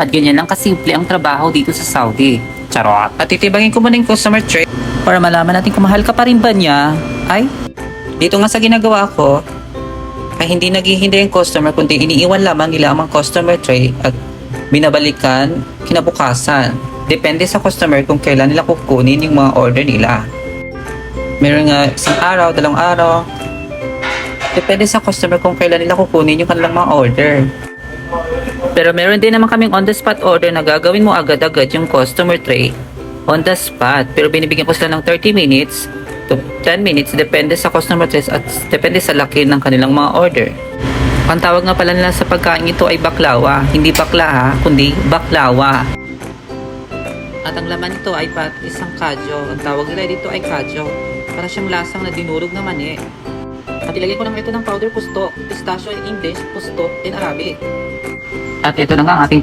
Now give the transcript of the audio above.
At ganyan lang kasimple ang trabaho dito sa Saudi. Charot. At titibagin ko muna yung customer tray para malaman natin kung mahal ka pa rin ba niya. Ay, dito nga sa ginagawa ko, ay hindi naghihintay yung customer kundi iniiwan lamang nila ang customer tray at binabalikan kinabukasan. Depende sa customer kung kailan nila kukunin yung mga order nila. Meron nga isang araw, dalawang araw. Depende sa customer kung kailan nila kukunin yung kanilang mga order. Pero meron din naman kaming on the spot order na gagawin mo agad-agad yung customer tray on the spot. Pero binibigyan ko sila ng 30 minutes to 10 minutes depende sa customer trays at depende sa laki ng kanilang mga order. Ang tawag nga pala nila sa pagkain ito ay baklawa. Hindi bakla ha, kundi baklawa. At ang laman nito ay isang kadyo. Ang tawag nila dito ay kadyo. Para siyang lasang na dinurog na mani. At ilagay ko lang ito ng powder pusto, pistachio in English, pusto in Arabic. At ito na nga ang ating